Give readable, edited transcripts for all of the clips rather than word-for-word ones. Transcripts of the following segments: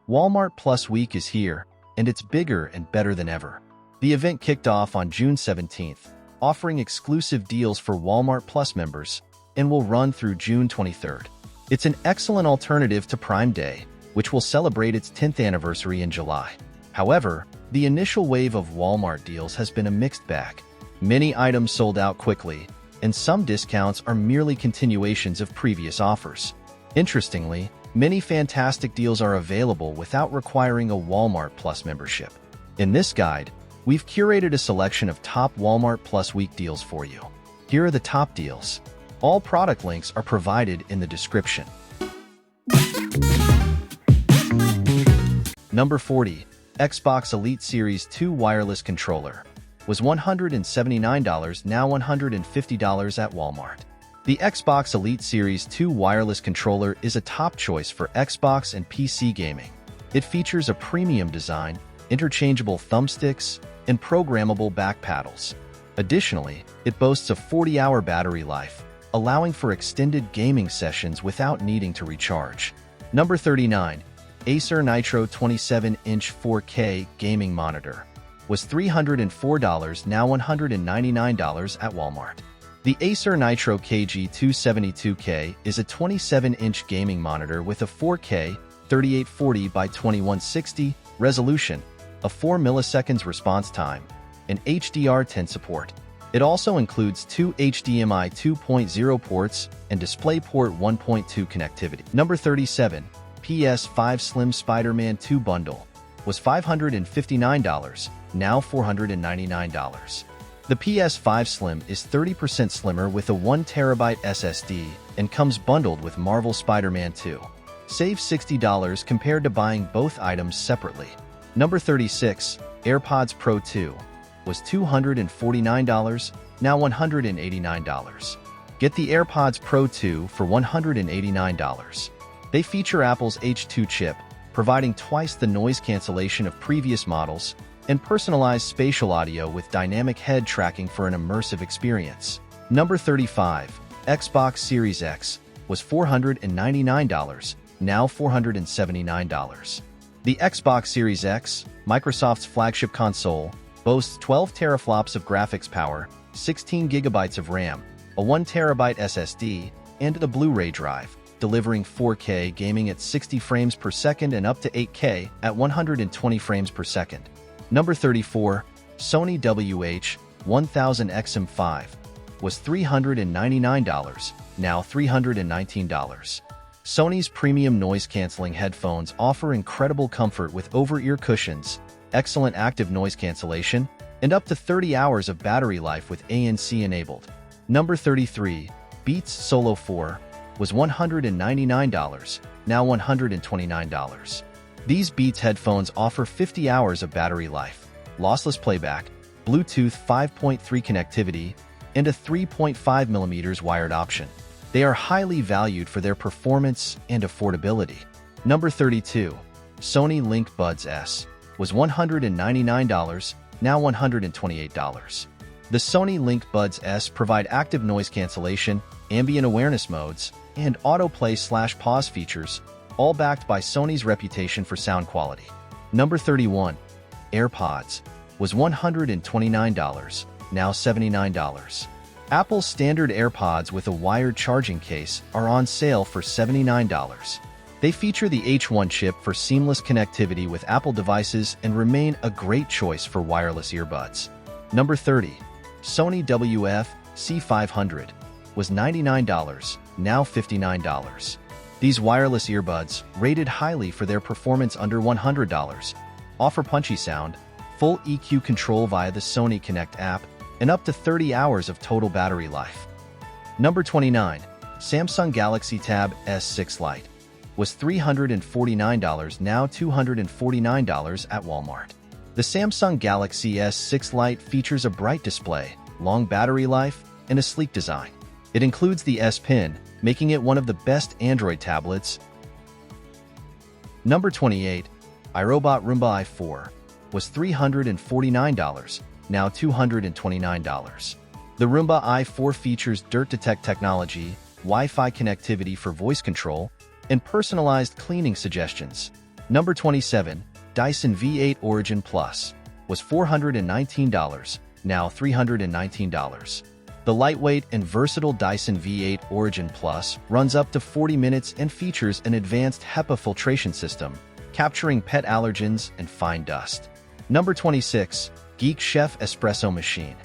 Walmart Plus Week is here, and it's bigger and better than ever. The event kicked off on June 17th, offering exclusive deals for Walmart Plus members, and will run through June 23rd. It's an excellent alternative to Prime Day, which will celebrate its 10th anniversary in July. However, the initial wave of Walmart deals has been a mixed bag. Many items sold out quickly, and some discounts are merely continuations of previous offers. Interestingly, many fantastic deals are available without requiring a Walmart Plus membership. In this guide, we've curated a selection of top Walmart Plus Week deals for you. Here are the top deals. All product links are provided in the description. Number 40. Xbox Elite Series 2 Wireless Controller. Was $179, now $150 at Walmart. The Xbox Elite Series 2 wireless controller is a top choice for Xbox and PC gaming. It features a premium design, interchangeable thumbsticks, and programmable back paddles. Additionally, it boasts a 40-hour battery life, allowing for extended gaming sessions without needing to recharge. Number 39. Acer Nitro 27-inch 4K gaming monitor. Was $304, now $199 at Walmart. The Acer Nitro KG272K is a 27-inch gaming monitor with a 4K 3840 by 2160 resolution, a 4 milliseconds response time, and HDR10 support. It also includes two HDMI 2.0 ports and DisplayPort 1.2 connectivity. Number 37. PS5 Slim Spider-Man 2 Bundle. Was $559, now $499. The PS5 Slim is 30% slimmer with a 1TB SSD and comes bundled with Marvel Spider-Man 2. Save $60 compared to buying both items separately. Number 36. AirPods Pro 2. Was $249, now $189. Get the AirPods Pro 2 for $189. They feature Apple's H2 chip, providing twice the noise cancellation of previous models, and personalized spatial audio with dynamic head tracking for an immersive experience. Number 35. Xbox Series X. Was $499, now $479. The Xbox Series X, Microsoft's flagship console, boasts 12 teraflops of graphics power, 16 GB of RAM, a 1TB SSD, and a Blu-ray drive, delivering 4K gaming at 60 frames per second and up to 8K at 120 frames per second. Number 34. Sony WH-1000XM5. Was $399, now $319. Sony's premium noise-canceling headphones offer incredible comfort with over-ear cushions, excellent active noise cancellation, and up to 30 hours of battery life with ANC enabled. Number 33. Beats Solo 4. Was $199, now $129. These Beats headphones offer 50 hours of battery life, lossless playback, Bluetooth 5.3 connectivity, and a 3.5mm wired option. They are highly valued for their performance and affordability. Number 32. Sony Link Buds S. Was $199, now $128. The Sony Link Buds S provide active noise cancellation, ambient awareness modes, and autoplay/pause features, all backed by Sony's reputation for sound quality. Number 31. AirPods. Was $129, now $79. Apple's standard AirPods with a wired charging case are on sale for $79. They feature the H1 chip for seamless connectivity with Apple devices and remain a great choice for wireless earbuds. Number 30. Sony WF-C500. Was $99, now $59. These wireless earbuds, rated highly for their performance under $100, offer punchy sound, full EQ control via the Sony Connect app, and up to 30 hours of total battery life. Number 29. Samsung Galaxy Tab S6 Lite. Was $349, now $249 at Walmart. The Samsung Galaxy S6 Lite features a bright display, long battery life, and a sleek design. It includes the S Pen, making it one of the best Android tablets. Number 28. iRobot Roomba i4. Was $349, now $229. The Roomba i4 features dirt detect technology, Wi-Fi connectivity for voice control, and personalized cleaning suggestions. Number 27. Dyson V8 Origin Plus was $419, now $319. The lightweight and versatile Dyson V8 Origin Plus runs up to 40 minutes and features an advanced HEPA filtration system, capturing pet allergens and fine dust. Number 26. Geek Chef Espresso Machine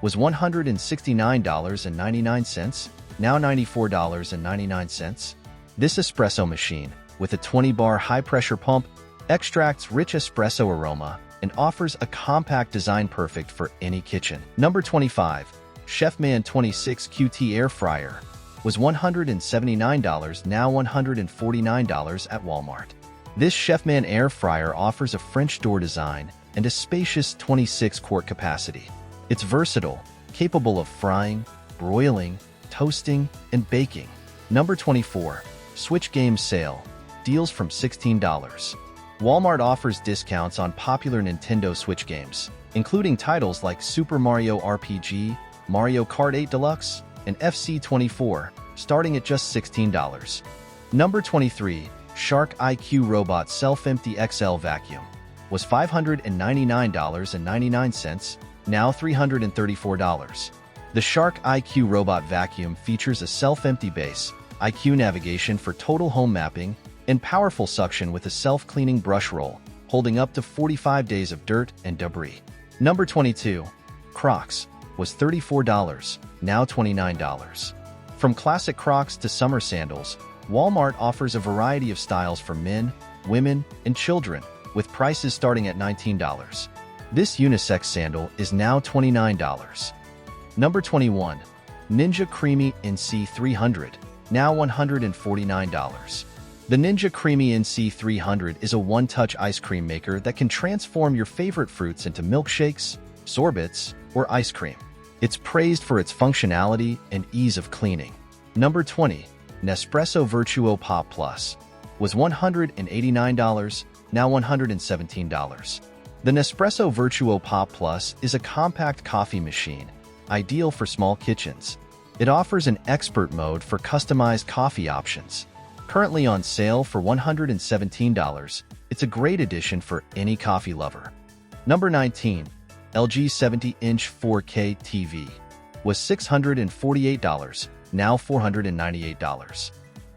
was $169.99, now $94.99. This espresso machine, with a 20-bar high-pressure pump, extracts rich espresso aroma and offers a compact design perfect for any kitchen. Number 25. Chefman 26 QT Air Fryer was $179, now $149 at Walmart. This Chefman Air Fryer offers a French door design and a spacious 26-quart capacity. It's versatile, capable of frying, broiling, toasting, and baking. Number 24. Switch Games Sale. Deals from $16. Walmart offers discounts on popular Nintendo Switch games, including titles like Super Mario RPG, Mario Kart 8 Deluxe, and FC24, starting at just $16. Number 23. Shark iRobot Self-Empty XL Vacuum was $599.99, now $334. The Shark iRobot Vacuum features a self-empty base, IQ navigation for total home mapping, and powerful suction with a self-cleaning brush roll, holding up to 45 days of dirt and debris. Number 22. Crocs was $34, now $29. From classic Crocs to summer sandals, Walmart offers a variety of styles for men, women, and children, with prices starting at $19. This unisex sandal is now $29. Number 21. Ninja Creami NC300, now $149. The Ninja Creami NC300 is a one-touch ice cream maker that can transform your favorite fruits into milkshakes, sorbets, or ice cream. It's praised for its functionality and ease of cleaning. Number 20. Nespresso Vertuo Pop Plus was $189, now $117. The Nespresso Vertuo Pop Plus is a compact coffee machine, ideal for small kitchens. It offers an expert mode for customized coffee options. Currently on sale for $117, it's a great addition for any coffee lover. Number 19. LG 70-inch 4K TV was $648, now $498.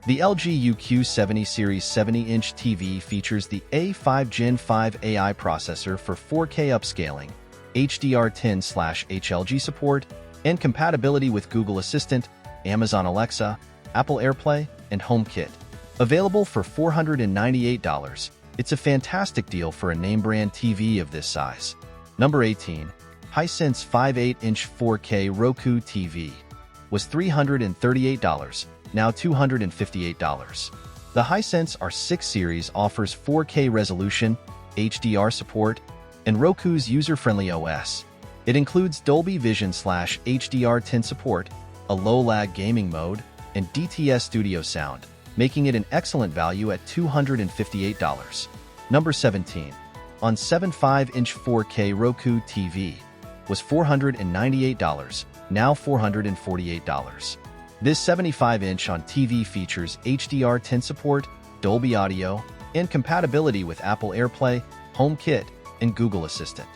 The LG UQ70 Series 70-inch TV features the A5 Gen 5 AI processor for 4K upscaling, HDR10/HLG support, and compatibility with Google Assistant, Amazon Alexa, Apple AirPlay, and HomeKit. Available for $498, it's a fantastic deal for a name-brand TV of this size. Number 18. Hisense 58-inch 4K Roku TV was $338, now $258. The Hisense R6 series offers 4K resolution, HDR support, and Roku's user-friendly OS. It includes Dolby Vision/HDR10 support, a low-lag gaming mode, and DTS Studio sound, making it an excellent value at $258. Number 17. On 75-inch 4K Roku TV was $498, now $448. This 75-inch on TV features HDR10 support, Dolby Audio, and compatibility with Apple AirPlay, HomeKit, and Google Assistant.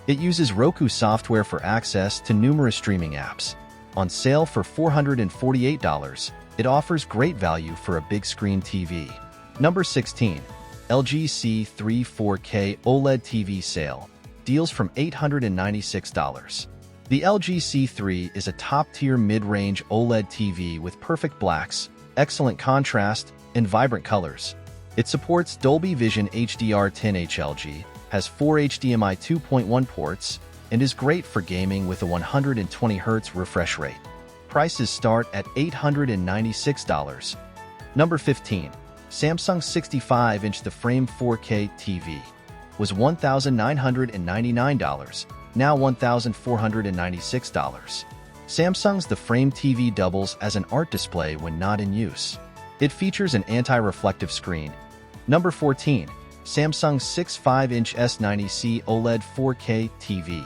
It uses Roku software for access to numerous streaming apps. On sale for $448, it offers great value for a big screen TV. Number 16. LG C3 4K OLED TV Sale. Deals from $896. The LG C3 is a top-tier mid-range OLED TV with perfect blacks, excellent contrast, and vibrant colors. It supports Dolby Vision HDR10 HLG, has 4 HDMI 2.1 ports, and is great for gaming with a 120Hz refresh rate. Prices start at $896. Number 15. Samsung 65-inch The Frame 4K TV was $1,999, now $1,496. Samsung's The Frame TV doubles as an art display when not in use. It features an anti-reflective screen. Number 14. Samsung's 65-inch S90C OLED 4K TV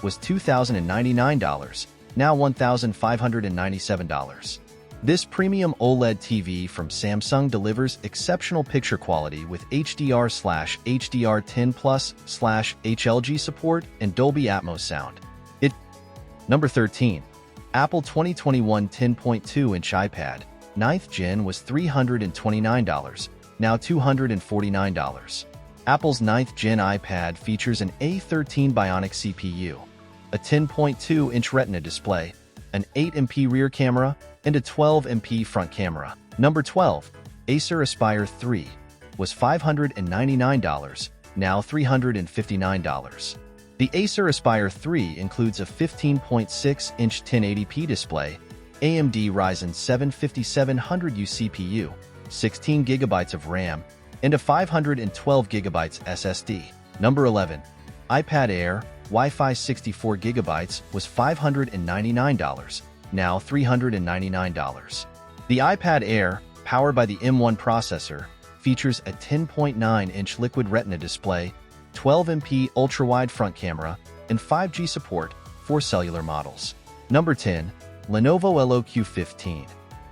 was $2,099, now $1,597. This premium OLED TV from Samsung delivers exceptional picture quality with HDR/HDR10+/HLG support and Dolby Atmos sound. Number 13. Apple 2021 10.2-inch iPad, 9th Gen was $329, now $249. Apple's 9th Gen iPad features an A13 Bionic CPU, a 10.2-inch Retina display, an 8MP rear camera, and a 12MP front camera. Number 12. Acer Aspire 3 was $599, now $359. The Acer Aspire 3 includes a 15.6-inch 1080p display, AMD Ryzen 7 5700U CPU, 16GB of RAM, and a 512GB SSD. Number 11. iPad Air, Wi-Fi 64GB was $599, now $399. The iPad Air, powered by the M1 processor, features a 10.9-inch Liquid Retina display, 12MP ultra-wide front camera, and 5G support for cellular models. Number 10. Lenovo LOQ 15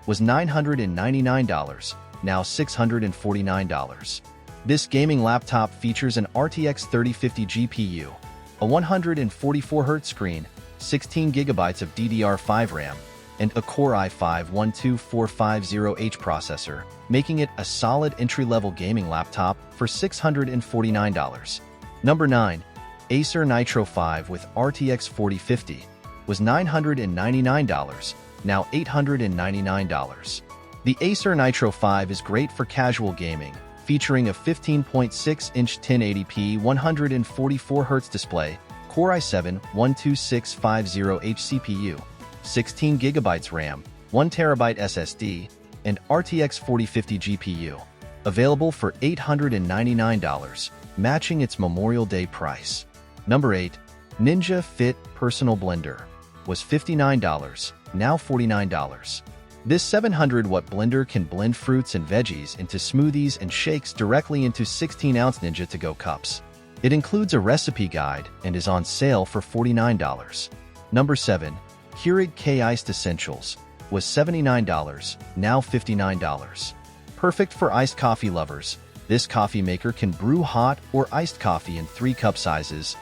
was $999, now $649. This gaming laptop features an RTX 3050 GPU, a 144Hz screen, 16GB of DDR5 RAM, and a Core i5-12450H processor, making it a solid entry-level gaming laptop for $649. Number 9. Acer Nitro 5 with RTX 4050 was $999, now $899. The Acer Nitro 5 is great for casual gaming, featuring a 15.6-inch 1080p 144Hz display, Core i7-12650H CPU, 16GB RAM, 1TB SSD, and RTX 4050 GPU. Available for $899, matching its Memorial Day price. Number 8. Ninja Fit Personal Blender was $59, now $49. This 700-watt blender can blend fruits and veggies into smoothies and shakes directly into 16-ounce Ninja To-Go cups. It includes a recipe guide and is on sale for $49. Number 7. Keurig K-Iced Essentials was $79, now $59. Perfect for iced coffee lovers, this coffee maker can brew hot or iced coffee in 3 cup sizes.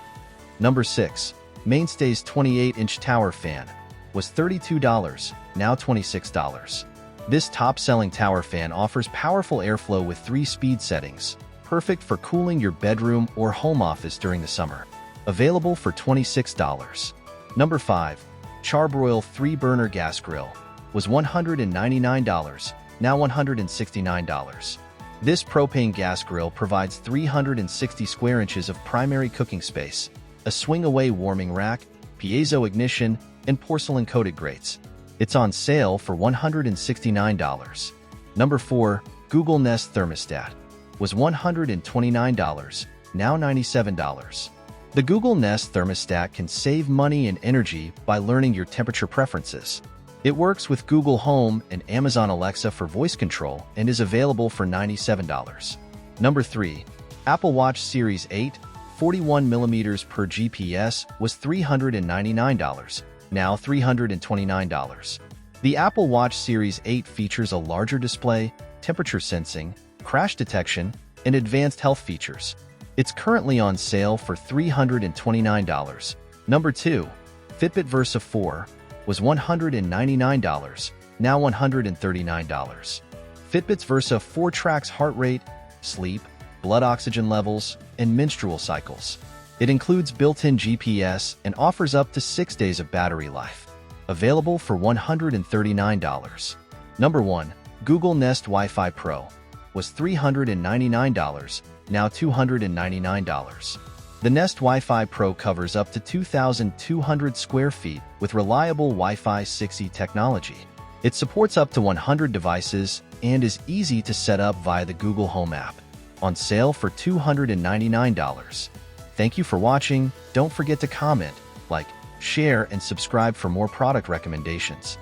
Number 6. Mainstays 28-inch tower fan was $32, now $26. This top-selling tower fan offers powerful airflow with 3 speed settings, perfect for cooling your bedroom or home office during the summer. Available for $26. Number 5. Char-Broil 3-burner gas grill was $199, now $169. This propane gas grill provides 360 square inches of primary cooking space, a swing-away warming rack, piezo ignition, and porcelain-coated grates. It's on sale for $169. Number 4. Google Nest Thermostat was $129, now $97. The Google Nest Thermostat can save money and energy by learning your temperature preferences. It works with Google Home and Amazon Alexa for voice control and is available for $97. Number 3. Apple Watch Series 8, 41mm per GPS was $399, now $329. The Apple Watch Series 8 features a larger display, temperature sensing, crash detection, and advanced health features. It's currently on sale for $329. Number 2. Fitbit Versa 4 was $199, now $139. Fitbit's Versa 4 tracks heart rate, sleep, blood oxygen levels, and menstrual cycles. It includes built-in GPS and offers up to 6 days of battery life. Available for $139. Number 1. Google Nest Wi-Fi Pro was $399, now $299. The Nest Wi-Fi Pro covers up to 2,200 square feet with reliable Wi-Fi 6E technology. It supports up to 100 devices and is easy to set up via the Google Home app. On sale for $299. Thank you for watching. Don't forget to comment, like, share, and subscribe for more product recommendations.